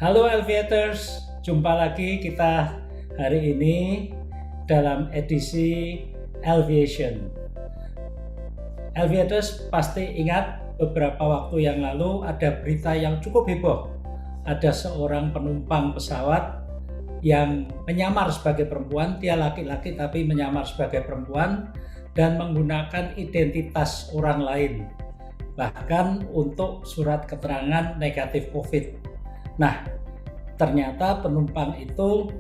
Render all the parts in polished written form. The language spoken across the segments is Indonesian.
Halo Aviators, jumpa lagi kita hari ini dalam edisi Aviation. Aviators pasti ingat beberapa waktu yang lalu ada berita yang cukup heboh. Ada seorang penumpang pesawat yang menyamar sebagai perempuan, dia laki-laki tapi menyamar sebagai perempuan dan menggunakan identitas orang lain, bahkan untuk surat keterangan negatif COVID. Nah, ternyata penumpang itu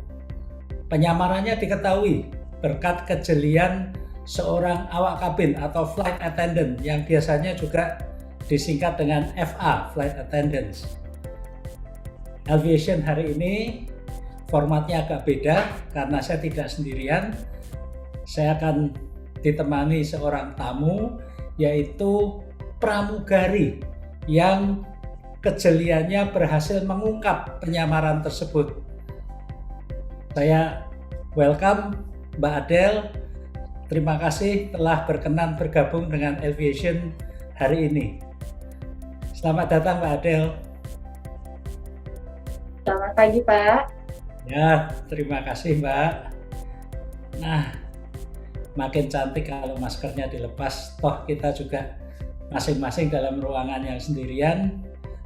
penyamarannya diketahui berkat kejelian seorang awak kabin atau flight attendant yang biasanya juga disingkat dengan FA, flight attendants. Aviation hari ini formatnya agak beda karena saya tidak sendirian. Saya akan ditemani seorang tamu, yaitu pramugari yang kejeliannya berhasil mengungkap penyamaran tersebut. Saya welcome Mbak Adele. Terima kasih telah berkenan bergabung dengan Aviation hari ini. Selamat datang Mbak Adele. Selamat pagi, Pak. Ya, terima kasih Mbak. Nah, makin cantik kalau maskernya dilepas. Toh kita juga masing-masing dalam ruangan yang sendirian,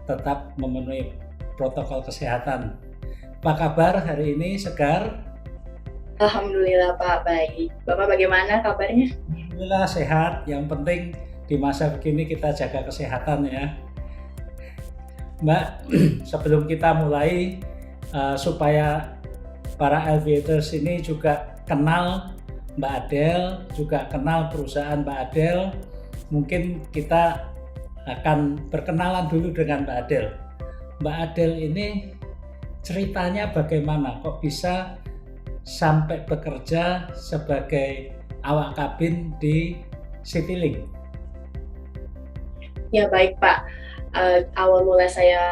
tetap memenuhi protokol kesehatan. Apa kabar hari ini? Segar? Alhamdulillah, Pak. Baik. Bapak bagaimana kabarnya? Alhamdulillah sehat. Yang penting di masa begini kita jaga kesehatan ya. Mbak, sebelum kita mulai, supaya para aviators ini juga kenal Mbak Adele, juga kenal perusahaan Mbak Adele, mungkin kita akan berkenalan dulu dengan Mbak Adele. Mbak Adele ini ceritanya bagaimana kok bisa sampai bekerja sebagai awak kabin di Citylink? Ya, baik, Pak. Awal mula saya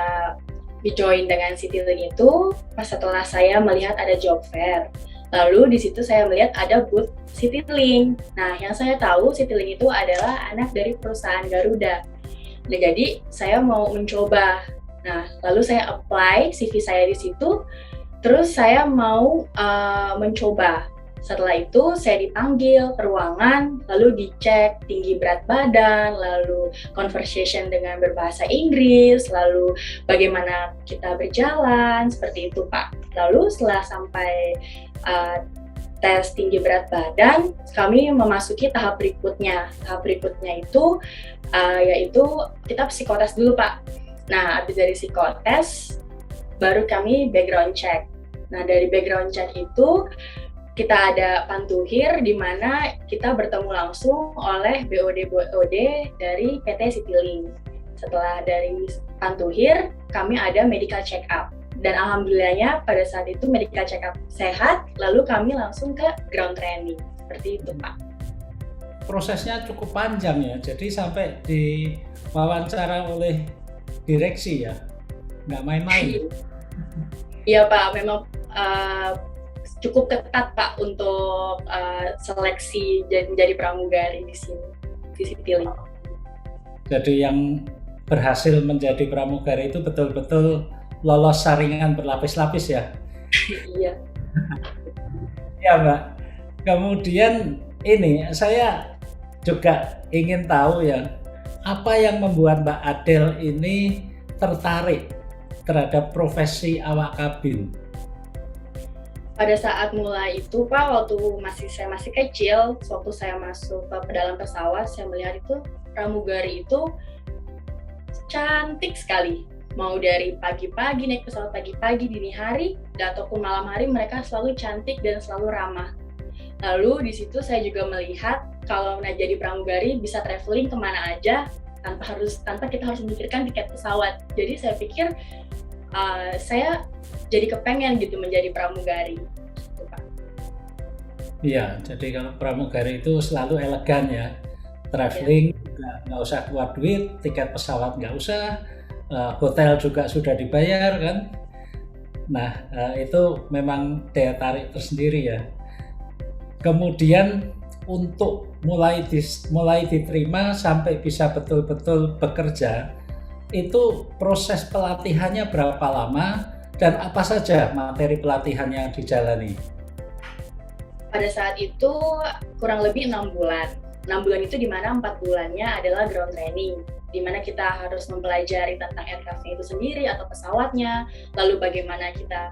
join dengan Citylink itu pas setelah saya melihat ada job fair. Lalu di situ saya melihat ada booth Citylink. Nah, yang saya tahu Citylink itu adalah anak dari perusahaan Garuda. Nah, jadi saya mau mencoba. Nah, lalu saya apply CV saya di situ. Terus saya mau mencoba. Setelah itu saya dipanggil ke ruangan, lalu dicek tinggi berat badan, lalu conversation dengan berbahasa Inggris, lalu bagaimana kita berjalan, seperti itu Pak. Lalu setelah sampai tes tinggi berat badan, kami memasuki tahap berikutnya. Tahap berikutnya itu yaitu kita psikotes dulu Pak. Nah, habis dari psikotes, baru kami background check. Nah, dari background check itu kita ada pantuhir di mana kita bertemu langsung oleh BOD dari PT Citylink. Setelah dari pantuhir, kami ada medical check up. Dan alhamdulillahnya pada saat itu medical check up sehat, lalu kami langsung ke ground training. Seperti itu, Pak. Prosesnya cukup panjang ya, jadi sampai diwawancara oleh direksi ya, nggak main-main. Iya Pak, memang cukup ketat Pak untuk seleksi menjadi pramugari di sini, di Citylink. Jadi yang berhasil menjadi pramugari itu betul-betul lolos saringan berlapis-lapis ya? Iya. Ya Mbak, kemudian ini saya juga ingin tahu ya, apa yang membuat Mbak Adele ini tertarik terhadap profesi awak kabin? Pada saat mulai itu Pak, waktu saya masih kecil, waktu saya masuk ke dalam pesawat, saya melihat itu pramugari itu cantik sekali. Mau dari pagi-pagi, naik pesawat pagi-pagi, dini hari, ataupun malam hari, mereka selalu cantik dan selalu ramah. Lalu di situ saya juga melihat kalau jadi pramugari bisa traveling kemana aja tanpa kita harus memikirkan tiket pesawat. Jadi saya pikir saya jadi kepengen gitu menjadi pramugari. Gitu, Pak. Iya, jadi kalau pramugari itu selalu elegan ya, traveling nggak usah keluar duit, tiket pesawat nggak usah, hotel juga sudah dibayar kan. Nah, itu memang daya tarik tersendiri ya. Kemudian untuk mulai diterima sampai bisa betul-betul bekerja, itu proses pelatihannya berapa lama dan apa saja materi pelatihan yang dijalani? Pada saat itu kurang lebih 6 bulan. 6 bulan itu di mana 4 bulannya adalah ground training, di mana kita harus mempelajari tentang aircraft itu sendiri atau pesawatnya, lalu bagaimana kita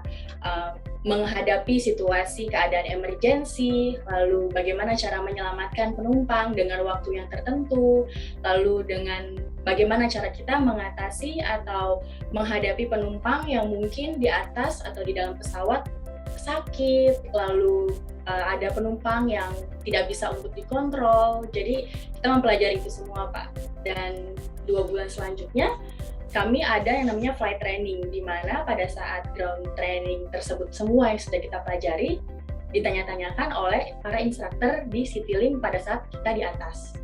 menghadapi situasi keadaan emergensi, lalu bagaimana cara menyelamatkan penumpang dengan waktu yang tertentu, lalu dengan bagaimana cara kita mengatasi atau menghadapi penumpang yang mungkin di atas atau di dalam pesawat sakit, lalu ada penumpang yang tidak bisa untuk dikontrol. Jadi kita mempelajari itu semua, Pak. Dan 2 bulan selanjutnya kami ada yang namanya flight training, di mana pada saat ground training tersebut semua yang sudah kita pelajari ditanya-tanyakan oleh para instruktur di CityLink pada saat kita di atas.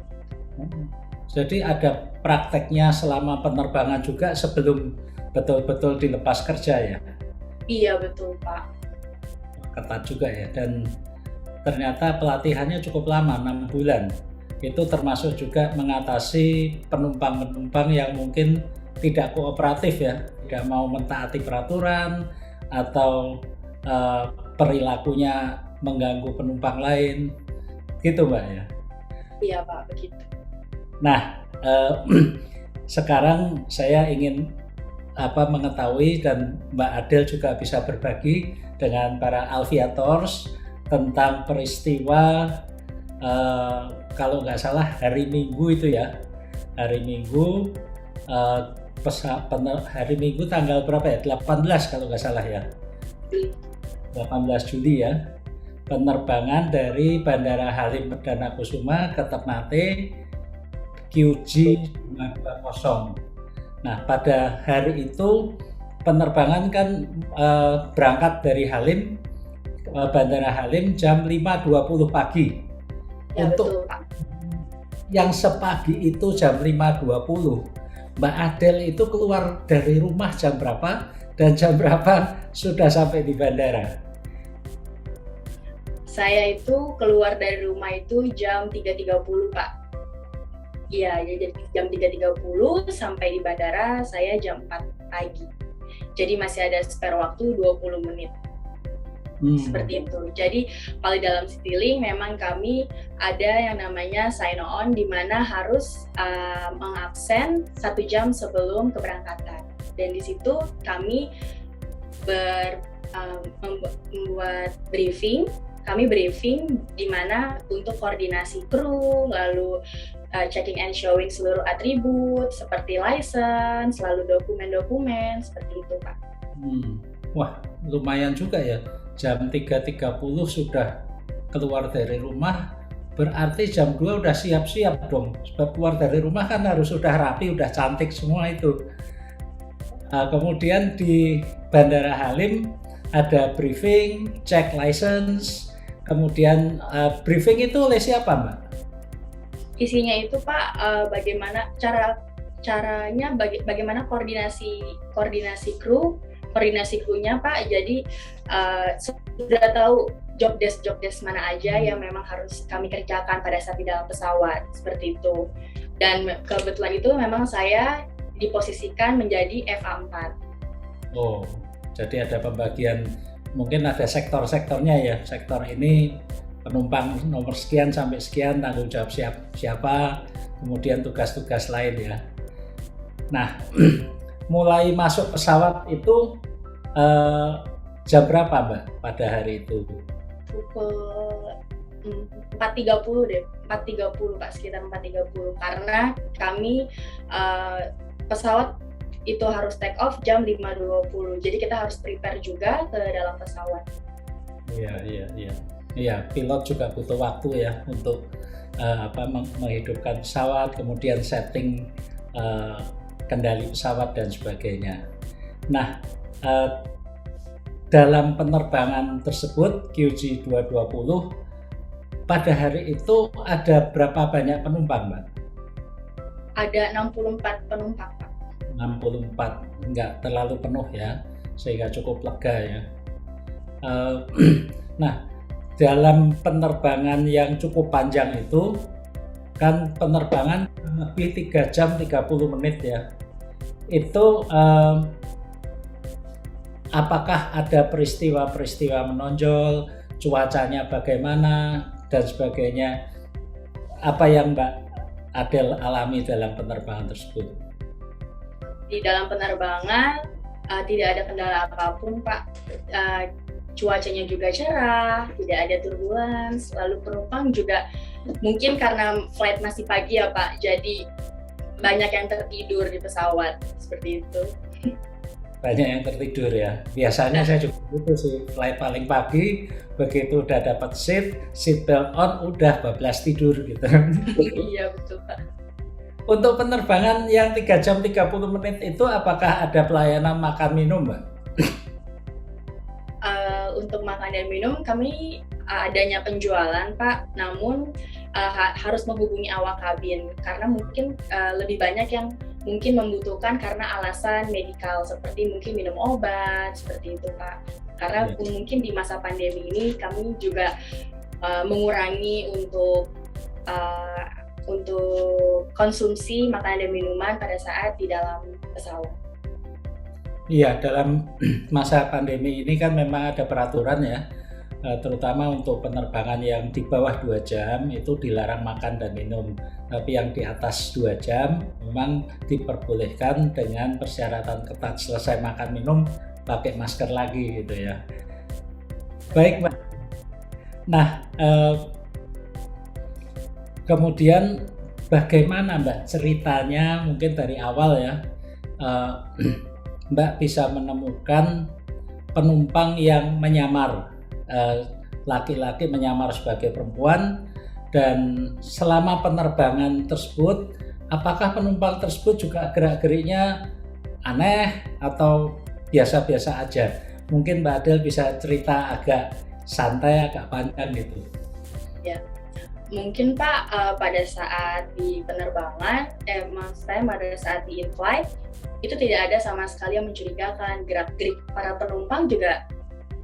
Jadi ada prakteknya selama penerbangan juga sebelum betul-betul dilepas kerja ya? Iya, betul, Pak. Ketat juga ya, dan ternyata pelatihannya cukup lama, 6 bulan. Itu termasuk juga mengatasi penumpang-penumpang yang mungkin tidak kooperatif ya, tidak mau mentaati peraturan atau perilakunya mengganggu penumpang lain, gitu Mbak ya? Iya Pak, begitu. Nah, sekarang saya ingin mengetahui dan Mbak Adel juga bisa berbagi dengan para Alviators tentang peristiwa kalau nggak salah hari Minggu itu ya, hari Minggu hari Minggu tanggal berapa ya, 18 kalau nggak salah ya, 18 Juli ya, penerbangan dari Bandara Halim Perdana Kusuma ke Ternate QG 520. Nah pada hari itu penerbangan kan berangkat dari Halim, Bandara Halim jam 5.20 pagi. Ya, untuk betul, Pak. Yang sepagi itu jam 5.20, Mbak Adel itu keluar dari rumah jam berapa dan jam berapa sudah sampai di bandara? Saya itu keluar dari rumah itu jam 3.30 Pak. Iya, jadi jam 3.30 sampai di bandara saya jam 4 pagi. Jadi masih ada spare waktu 20 menit. Seperti itu. Jadi kalau di dalam CityLink memang kami ada yang namanya sign on, di mana harus mengabsen 1 jam sebelum keberangkatan. Dan di situ kami membuat briefing. Kami briefing di mana untuk koordinasi kru, lalu checking and showing seluruh atribut seperti license, lalu dokumen-dokumen seperti itu, Pak. Wah, lumayan juga ya. Jam 3.30 sudah keluar dari rumah, berarti jam 2 udah siap-siap dong. Sebab keluar dari rumah kan harus sudah rapi, udah cantik semua itu. Kemudian di Bandara Halim ada briefing, cek license, kemudian briefing itu oleh siapa Mbak? Isinya itu Pak, bagaimana caranya bagaimana koordinasi kru, koordinasi krunya Pak. Jadi sudah tahu job desk mana aja yang memang harus kami kerjakan pada saat di dalam pesawat, seperti itu. Dan kebetulan itu memang saya diposisikan menjadi FA4. Oh, jadi ada pembagian, mungkin ada sektor-sektornya ya. Sektor ini penumpang nomor sekian sampai sekian, tanggung jawab siapa, kemudian tugas-tugas lain ya. Nah, mulai masuk pesawat itu jam berapa Mbak pada hari itu? Pukul 4.30 deh, 4.30 Pak, sekitar 4.30, karena kami pesawat itu harus take off jam 5.20, jadi kita harus prepare juga ke dalam pesawat. Iya, pilot juga butuh waktu ya untuk menghidupkan pesawat, kemudian setting kendali pesawat dan sebagainya. Nah, dalam penerbangan tersebut QG 220 pada hari itu ada berapa banyak penumpang, Mbak? Ada 64 penumpang, Pak. 64, nggak terlalu penuh ya, sehingga cukup lega ya. Nah, dalam penerbangan yang cukup panjang itu kan penerbangan lebih 3 jam 30 menit ya. Itu apakah ada peristiwa-peristiwa menonjol, cuacanya bagaimana, dan sebagainya. Apa yang Mbak Adel alami dalam penerbangan tersebut? Di dalam penerbangan tidak ada kendala apapun, Pak. Cuacanya juga cerah, tidak ada turbulence, lalu penumpang juga mungkin karena flight masih pagi ya Pak, jadi banyak yang tertidur di pesawat, seperti itu. Banyak yang tertidur ya. Biasanya saya juga gitu sih, flight paling pagi, begitu udah dapat seat belt on, udah bablas tidur gitu. Iya betul Pak. Untuk penerbangan yang 3 jam 30 menit itu apakah ada pelayanan makan minum, Mbak? Untuk makan dan minum kami adanya penjualan Pak, namun harus menghubungi awak kabin karena mungkin lebih banyak yang mungkin membutuhkan karena alasan medikal seperti mungkin minum obat seperti itu Pak. Karena mungkin di masa pandemi ini kami juga mengurangi untuk konsumsi makanan dan minuman pada saat di dalam pesawat. Iya, dalam masa pandemi ini kan memang ada peraturan ya, terutama untuk penerbangan yang di bawah 2 jam itu dilarang makan dan minum. Tapi yang di atas 2 jam memang diperbolehkan dengan persyaratan ketat, selesai makan minum pakai masker lagi gitu ya. Baik Mbak. Nah, kemudian bagaimana Mbak ceritanya mungkin dari awal ya, Mbak bisa menemukan penumpang yang menyamar, laki-laki menyamar sebagai perempuan, dan selama penerbangan tersebut apakah penumpang tersebut juga gerak-geriknya aneh atau biasa-biasa aja? Mungkin Mbak Adel bisa cerita agak santai, agak panjang gitu. Ya, mungkin Pak pada saat di penerbangan, maksudnya pada saat di in-flight itu tidak ada sama sekali yang mencurigakan. Gerak-gerik para penumpang juga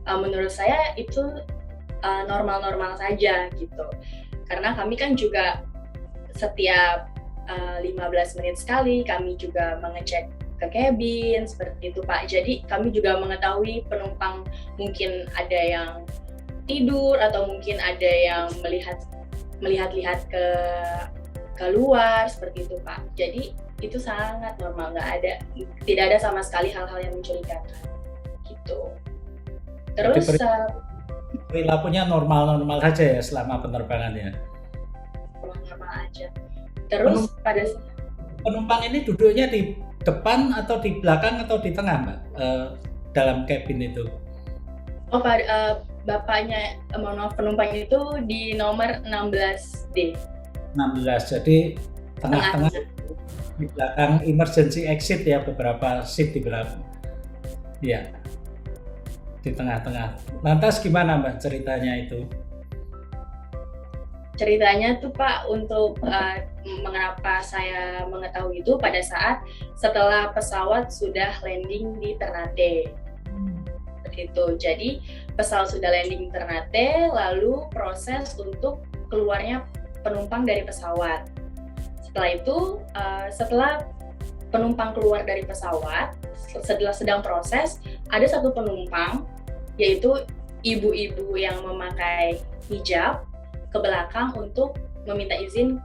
menurut saya itu normal-normal saja gitu. Karena kami kan juga setiap 15 menit sekali kami juga mengecek ke cabin seperti itu Pak. Jadi kami juga mengetahui penumpang mungkin ada yang tidur atau mungkin ada yang melihat-lihat ke luar seperti itu Pak. Jadi itu sangat normal, tidak ada sama sekali hal-hal yang mencurigakan gitu. Terus perilakunya normal-normal saja ya selama penerbangan ya. Normal aja. Terus penumpang ini duduknya di depan atau di belakang atau di tengah Mbak, dalam cabin itu? Oh bapaknya, mohon maaf, penumpang itu di nomor 16D. 16, jadi tengah-tengah di belakang emergency exit ya, beberapa seat di belakang. Iya, di tengah-tengah. Lantas gimana Mbak ceritanya itu? Ceritanya tuh Pak, untuk mengapa saya mengetahui itu pada saat setelah pesawat sudah landing di Ternate. Begitu. Jadi pesawat sudah landing di Ternate, lalu proses untuk keluarnya penumpang dari pesawat. Setelah itu, setelah penumpang keluar dari pesawat, setelah sedang proses, ada satu penumpang, yaitu ibu-ibu yang memakai hijab, ke belakang untuk meminta izin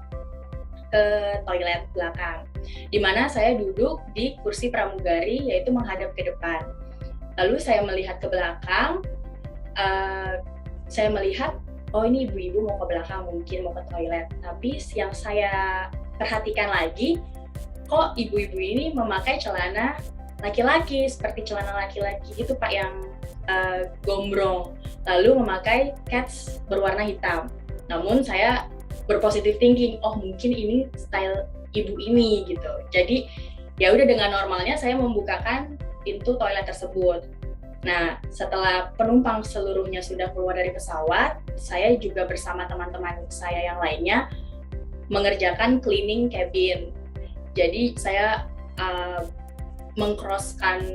ke toilet belakang. Di mana saya duduk di kursi pramugari, yaitu menghadap ke depan. Lalu saya melihat ke belakang, saya melihat, oh ini ibu-ibu mau ke belakang, mungkin mau ke toilet. Tapi yang saya perhatikan lagi, kok ibu-ibu ini memakai celana laki-laki, seperti celana laki-laki gitu Pak, yang gombrong, lalu memakai kets berwarna hitam. Namun saya berpositif thinking, oh mungkin ini style ibu ini gitu. Jadi ya udah, dengan normalnya saya membukakan pintu toilet tersebut. Nah, setelah penumpang seluruhnya sudah keluar dari pesawat, saya juga bersama teman-teman saya yang lainnya mengerjakan cleaning cabin. Jadi saya mengcrosskan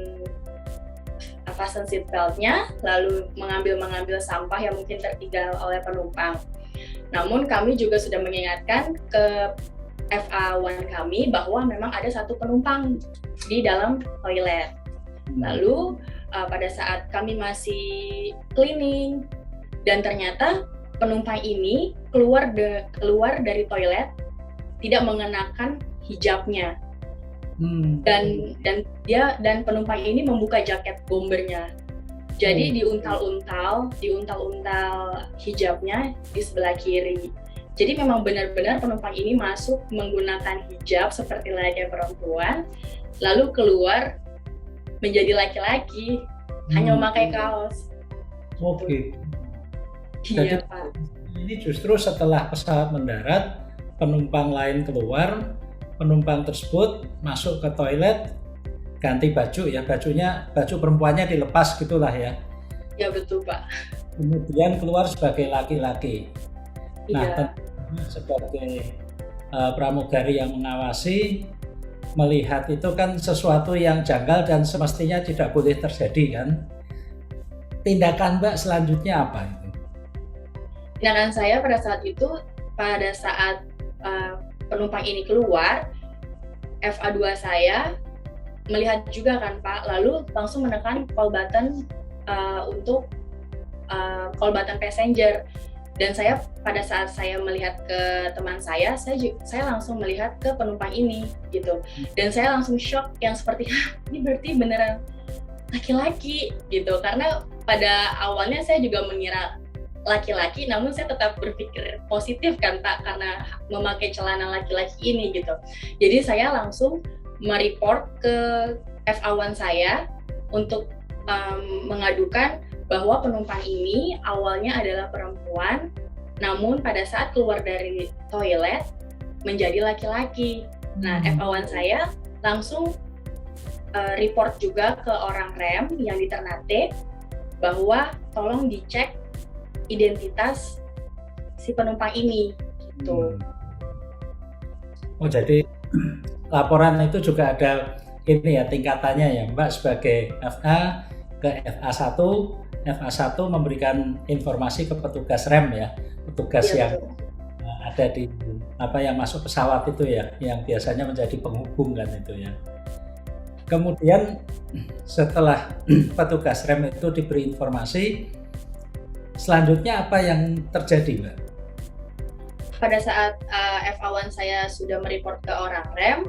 fasten seat belt-nya, lalu mengambil sampah yang mungkin tertinggal oleh penumpang. Namun kami juga sudah mengingatkan ke FA1 kami bahwa memang ada satu penumpang di dalam toilet. Lalu pada saat kami masih cleaning, dan ternyata penumpang ini keluar dari toilet tidak mengenakan hijabnya. Dan penumpang ini membuka jaket bombernya. Jadi diuntal-untal hijabnya di sebelah kiri. Jadi memang benar-benar penumpang ini masuk menggunakan hijab seperti layaknya perempuan, lalu keluar menjadi laki-laki, hanya memakai kaos. Oke. Iya, Jadi Pak. ini justru setelah pesawat mendarat, penumpang lain keluar, penumpang tersebut masuk ke toilet, ganti baju ya, baju perempuannya dilepas gitulah ya. Ya betul, Pak. Kemudian keluar sebagai laki-laki. Nah, Iya. sebagai pramugari yang mengawasi, melihat itu kan sesuatu yang janggal dan semestinya tidak boleh terjadi kan. Tindakan Mbak selanjutnya apa itu? Tindakan saya pada saat penumpang ini keluar, FA2 saya melihat juga kan Pak, lalu langsung menekan call button untuk call button passenger. Dan saya pada saat saya melihat ke teman saya langsung melihat ke penumpang ini gitu. Dan saya langsung shock yang seperti, ini berarti beneran laki-laki gitu. Karena pada awalnya saya juga mengira laki-laki, namun saya tetap berpikir positif kan Pak, karena memakai celana laki-laki ini gitu. Jadi saya langsung mereport ke FA1 saya untuk mengadukan bahwa penumpang ini awalnya adalah perempuan, namun pada saat keluar dari toilet menjadi laki-laki. Nah, FA1 saya langsung report juga ke orang rem yang di Ternate bahwa tolong dicek identitas si penumpang ini gitu. Oh, jadi laporan itu juga ada ini ya tingkatannya ya Mbak, sebagai FA ke FA1. FA1 memberikan informasi ke petugas rem ya, petugas Iya, yang ada di yang masuk pesawat itu ya, yang biasanya menjadi penghubung kan itu ya. Kemudian setelah petugas rem itu diberi informasi, selanjutnya apa yang terjadi Mbak? Pada saat FA1 saya sudah mereport ke orang rem,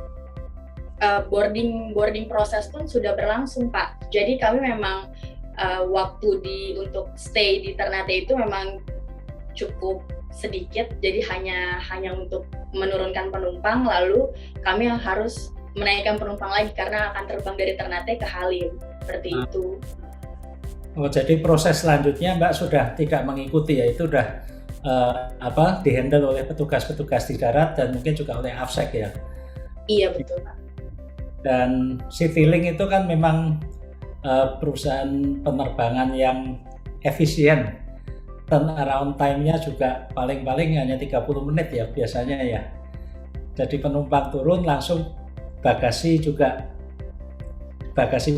boarding proses pun sudah berlangsung Pak. Jadi kami memang waktu untuk stay di Ternate itu memang cukup sedikit, jadi hanya untuk menurunkan penumpang, lalu kami harus menaikkan penumpang lagi karena akan terbang dari Ternate ke Halim, seperti itu. Oh, jadi proses selanjutnya Mbak sudah tidak mengikuti ya, itu sudah dihandle oleh petugas-petugas di darat dan mungkin juga oleh AFSEC ya? Iya betul Pak. Dan Citylink itu kan memang perusahaan penerbangan yang efisien, turnaround time-nya juga paling-paling hanya 30 menit ya biasanya ya. Jadi penumpang turun langsung bagasi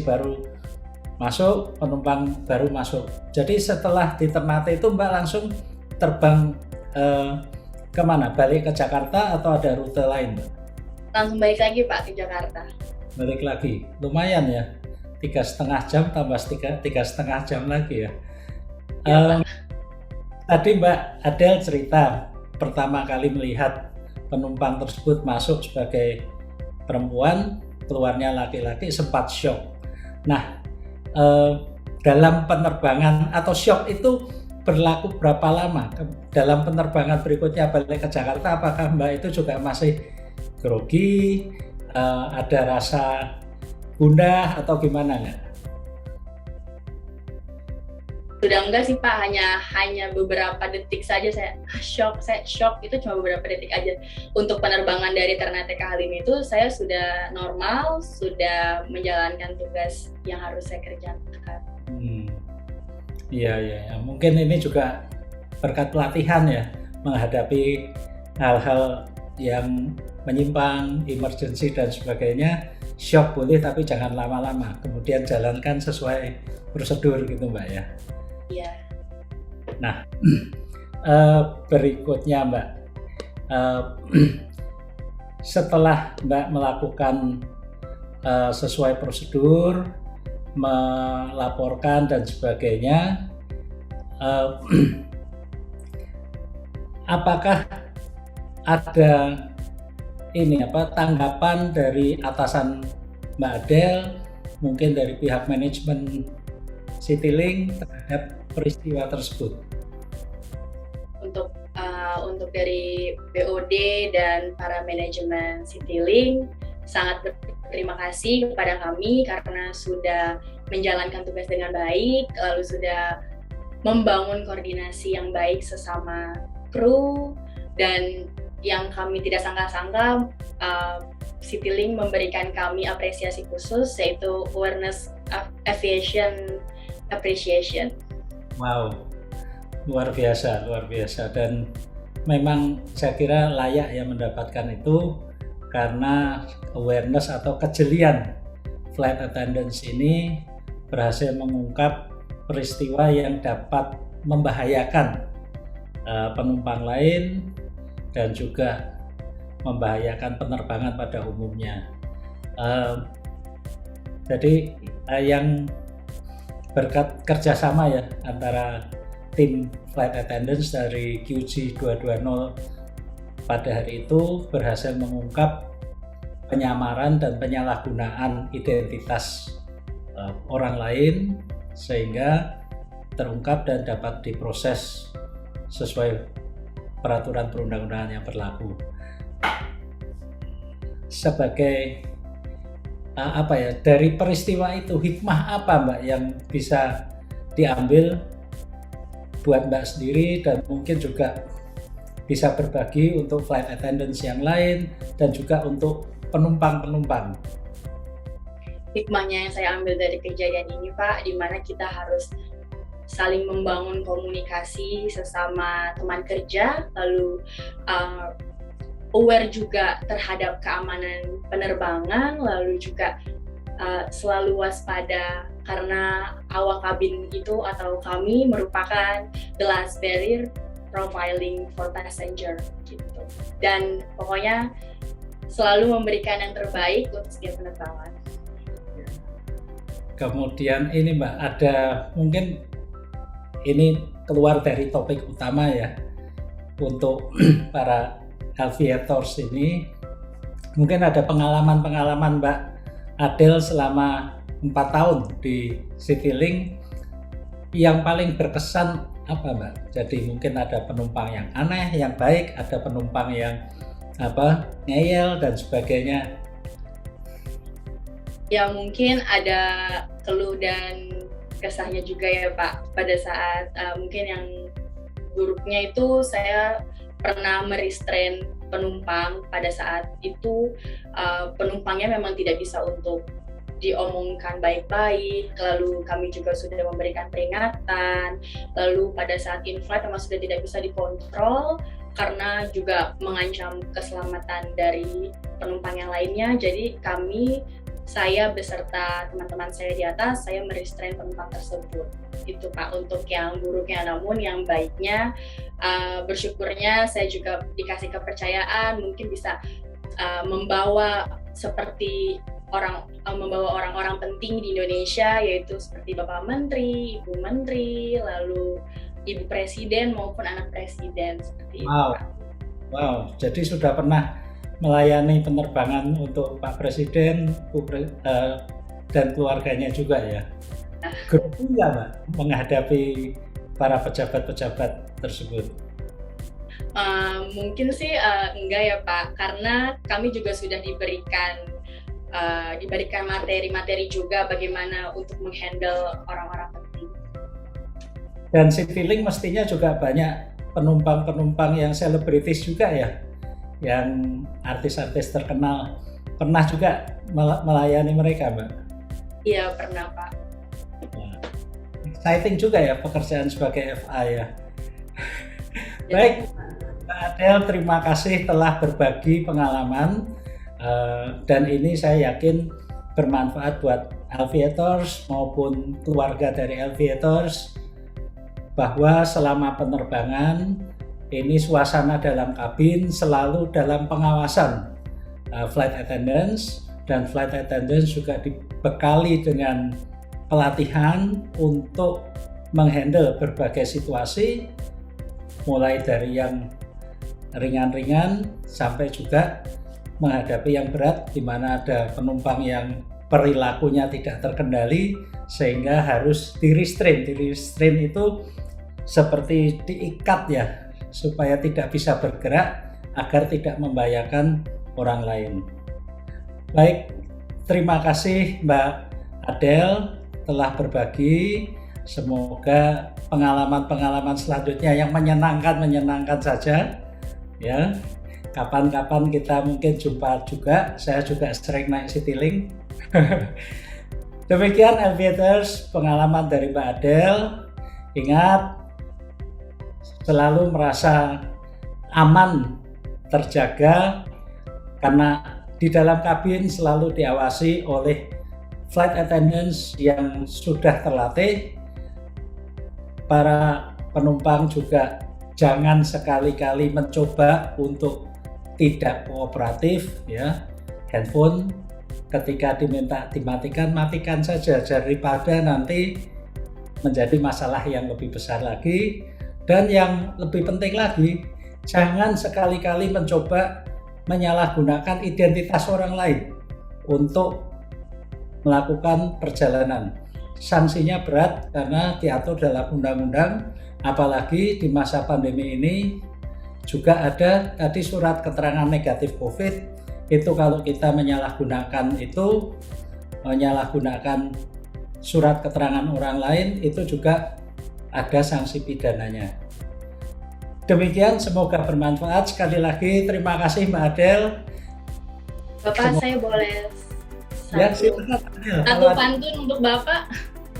baru masuk, penumpang baru masuk. Jadi setelah di Ternate itu Mbak langsung terbang kemana? Balik ke Jakarta atau ada rute lain Mbak? Langsung balik lagi Pak ke Jakarta. Balik lagi, lumayan ya, 3,5 jam tambah 3,5 jam lagi ya. Tadi Mbak Adele cerita pertama kali melihat penumpang tersebut masuk sebagai perempuan, keluarnya laki-laki, sempat shock. Nah, dalam penerbangan atau shock itu berlaku berapa lama? Dalam penerbangan berikutnya balik ke Jakarta, apakah Mbak itu juga masih grogi, ada rasa gundah atau gimana nggak? Sudah enggak sih Pak, hanya beberapa detik saja saya shock itu cuma beberapa detik aja. Untuk penerbangan dari Ternate ke Halim itu saya sudah normal, sudah menjalankan tugas yang harus saya kerjakan. Iya, mungkin ini juga berkat pelatihan ya, menghadapi hal-hal yang menyimpang, emergency dan sebagainya. Shock boleh tapi jangan lama-lama, kemudian jalankan sesuai prosedur gitu Mbak ya. Iya. Nah, berikutnya Mbak, setelah Mbak melakukan sesuai prosedur, melaporkan dan sebagainya. Apakah ada tanggapan dari atasan Mbak Adele, mungkin dari pihak manajemen Citylink terhadap peristiwa tersebut? Untuk dari BOD dan para manajemen Citylink sangat berterima kasih kepada kami karena sudah menjalankan tugas dengan baik, lalu sudah membangun koordinasi yang baik sesama kru, dan yang kami tidak sangka-sangka Citylink memberikan kami apresiasi khusus, yaitu Awareness Aviation Appreciation. Wow, luar biasa dan memang saya kira layak ya mendapatkan itu, karena awareness atau kejelian flight attendants ini berhasil mengungkap peristiwa yang dapat membahayakan penumpang lain dan juga membahayakan penerbangan pada umumnya. Jadi yang berkat kerjasama ya antara tim flight attendants dari QG220 pada hari itu berhasil mengungkap penyamaran dan penyalahgunaan identitas orang lain sehingga terungkap dan dapat diproses sesuai peraturan perundang-undangan yang berlaku. Sebagai dari peristiwa itu hikmah apa Mbak yang bisa diambil buat Mbak sendiri dan mungkin juga bisa berbagi untuk flight attendants yang lain dan juga untuk penumpang-penumpang? Hikmahnya yang saya ambil dari kejadian ini Pak, di mana kita harus saling membangun komunikasi sesama teman kerja, lalu aware juga terhadap keamanan penerbangan, lalu juga selalu waspada karena awak kabin itu atau kami merupakan the last barrier profiling for passenger gitu. Dan pokoknya selalu memberikan yang terbaik untuk setiap penerbangan. Kemudian ini Mbak, ada mungkin ini keluar dari topik utama ya, untuk para aviators ini mungkin ada pengalaman Mbak Adele selama 4 tahun di Citylink yang paling berkesan apa Mbak? Jadi mungkin ada penumpang yang aneh, yang baik, ada penumpang yang ngeyel dan sebagainya. Ya mungkin ada keluh dan kesahnya juga ya Pak. Pada saat mungkin yang buruknya itu saya pernah merestrain penumpang pada saat itu penumpangnya memang tidak bisa untuk diomongkan baik-baik, lalu kami juga sudah memberikan peringatan, lalu pada saat in-flight memang sudah tidak bisa dikontrol karena juga mengancam keselamatan dari penumpang yang lainnya. Jadi saya beserta teman-teman saya di atas, saya merestrain penumpang tersebut. Itu Pak untuk yang buruknya. Namun yang baiknya, bersyukurnya saya juga dikasih kepercayaan, mungkin bisa membawa orang-orang penting di Indonesia, yaitu seperti Bapak Menteri, Ibu Menteri, lalu Ibu Presiden maupun anak Presiden seperti itu. Wow, jadi sudah pernah melayani penerbangan untuk Pak Presiden dan keluarganya juga ya. Grogi nggak Mbak menghadapi para pejabat-pejabat tersebut? Mungkin sih enggak ya Pak, karena kami juga sudah diberikan materi-materi juga bagaimana untuk menghandle orang-orang penting. Dan Citylink mestinya juga banyak penumpang-penumpang yang selebritis juga ya, yang artis-artis terkenal. Pernah juga melayani mereka Mbak? Iya pernah Pak. Exciting juga ya pekerjaan sebagai FA ya. Baik Mbak Adele, terima kasih telah berbagi pengalaman dan ini saya yakin bermanfaat buat aviators maupun keluarga dari aviators, bahwa selama penerbangan ini suasana dalam kabin selalu dalam pengawasan flight attendants, dan flight attendants juga dibekali dengan pelatihan untuk menghandle berbagai situasi, mulai dari yang ringan-ringan sampai juga menghadapi yang berat, di mana ada penumpang yang perilakunya tidak terkendali sehingga harus di-restrain. Di-restrain itu seperti diikat ya, supaya tidak bisa bergerak agar tidak membahayakan orang lain. Baik, terima kasih Mbak Adele telah berbagi. Semoga pengalaman-pengalaman selanjutnya yang menyenangkan saja ya. Kapan-kapan kita mungkin jumpa juga. Saya juga sering naik Citylink. Demikian Aviators, pengalaman dari Mbak Adele. Ingat, selalu merasa aman, terjaga, karena di dalam kabin selalu diawasi oleh flight attendants yang sudah terlatih. Para penumpang juga jangan sekali-kali mencoba untuk tidak kooperatif ya. Handphone ketika diminta dimatikan, matikan saja daripada nanti menjadi masalah yang lebih besar lagi. Dan yang lebih penting lagi, jangan sekali-kali mencoba menyalahgunakan identitas orang lain untuk melakukan perjalanan. Sanksinya berat karena diatur dalam undang-undang, apalagi di masa pandemi ini juga ada tadi surat keterangan negatif COVID. Itu kalau kita menyalahgunakan surat keterangan orang lain, itu juga ada sanksi pidananya. Demikian, semoga bermanfaat. Sekali lagi terima kasih Mbak Adele. Bapak, saya boleh satu pantun untuk Bapak?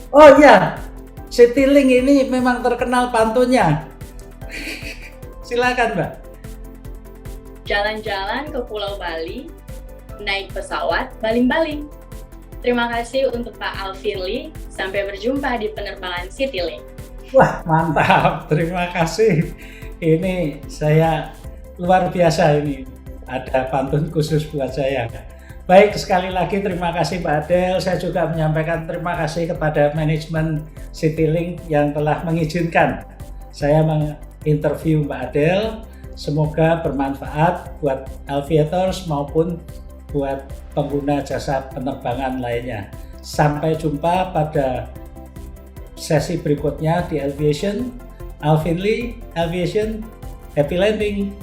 Oh iya, Citylink ini memang terkenal pantunnya. Silakan Mbak. Jalan-jalan ke Pulau Bali, naik pesawat baling-baling. Terima kasih untuk Pak Alvin Lee. Sampai berjumpa di penerbangan Citylink. Wah, mantap. Terima kasih. Ini saya luar biasa ini. Ada pantun khusus buat saya. Baik, sekali lagi terima kasih Mbak Adele. Saya juga menyampaikan terima kasih kepada manajemen Citylink yang telah mengizinkan saya menginterview Mbak Adele. Semoga bermanfaat buat aviators maupun buat pengguna jasa penerbangan lainnya. Sampai jumpa pada sesi berikutnya di Aviation. Alvin Lee, Aviation, happy landing!